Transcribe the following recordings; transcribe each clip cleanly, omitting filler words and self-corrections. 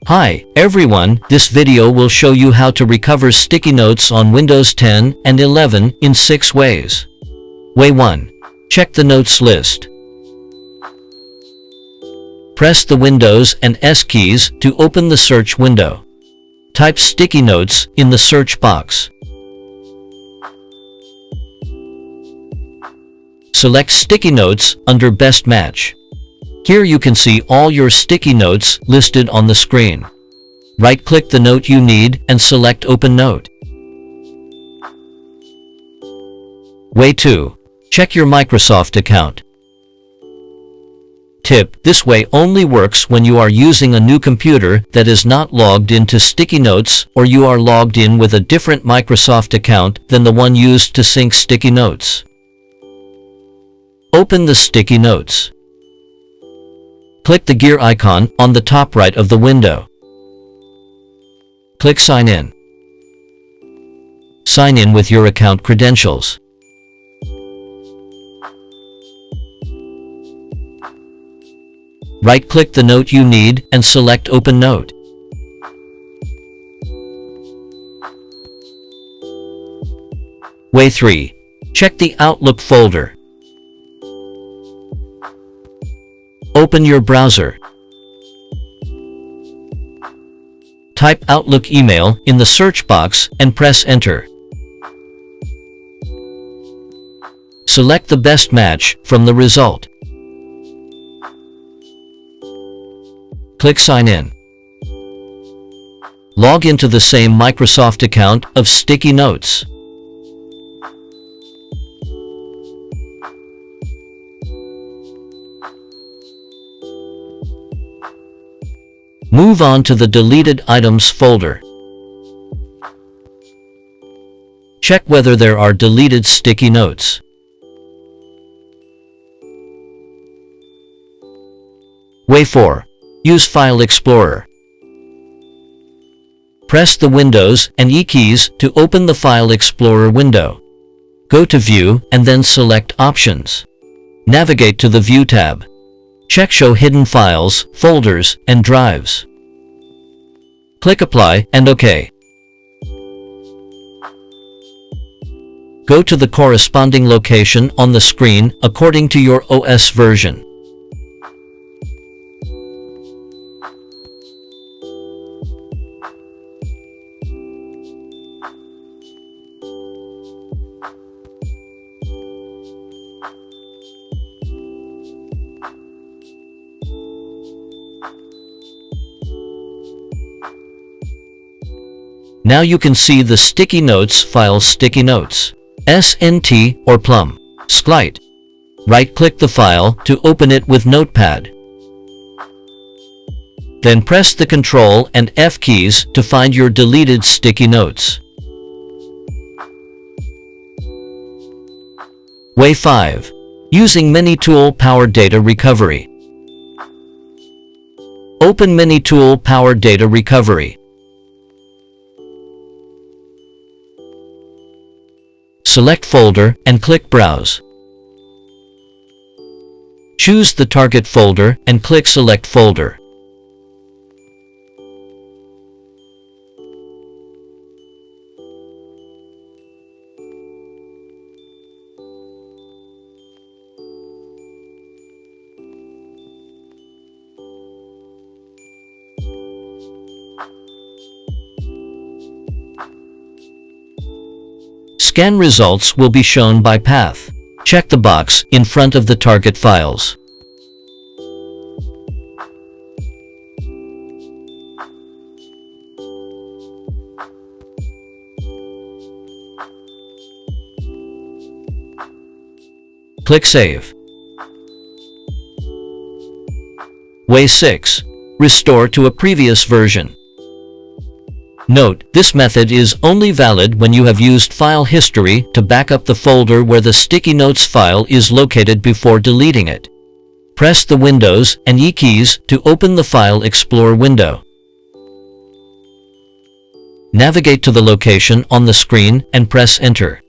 Hi, everyone, this video will show you how to recover sticky notes on Windows 10 and 11 in 6 ways. Way 1. Check the notes list. Press the Windows and S keys to open the search window. Type sticky notes in the search box. Select sticky notes under Best Match. Here you can see all your sticky notes listed on the screen. Right-click the note you need and select Open Note. Way 2. Check your Microsoft account. Tip: this way only works when you are using a new computer that is not logged into Sticky Notes or you are logged in with a different Microsoft account than the one used to sync Sticky Notes. Open the Sticky Notes. Click the gear icon on the top right of the window. Click Sign In. Sign in with your account credentials. Right-click the note you need and select Open Note. Way 3. Check the Outlook folder. Open your browser. Type Outlook email in the search box and press Enter. Select the best match from the result. Click Sign In. Log into the same Microsoft account of Sticky Notes. Move on to the Deleted Items folder. Check whether there are deleted sticky notes. Way 4. Use File Explorer. Press the Windows and E keys to open the File Explorer window. Go to View and then select Options. Navigate to the View tab. Check Show Hidden Files, Folders, and Drives. Click Apply and OK. Go to the corresponding location on the screen according to your OS version. Now you can see the Sticky Notes file Sticky Notes, SNT or Plum, SCLite. Right-click the file to open it with Notepad. Then press the Ctrl and F keys to find your deleted sticky notes. Way 5. Using Mini-Tool Power Data Recovery. Open Mini-Tool Power Data Recovery. Select Folder and click Browse. Choose the target folder and click Select Folder. Scan results will be shown by path. Check the box in front of the target files. Click Save. Way 6. Restore to a previous version. Note, this method is only valid when you have used file history to back up the folder where the Sticky Notes file is located before deleting it. Press the Windows and E keys to open the File Explorer window. Navigate to the location on the screen and press Enter.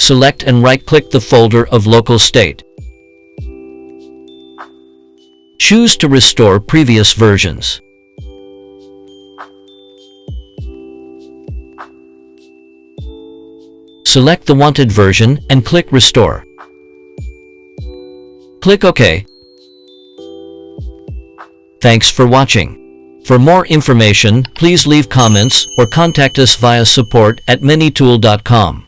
select and right-click the folder of local state. Choose to restore previous versions. Select the wanted version and click Restore. Click OK. Thanks for watching. For more information, please leave comments or contact us via support@manytool.com.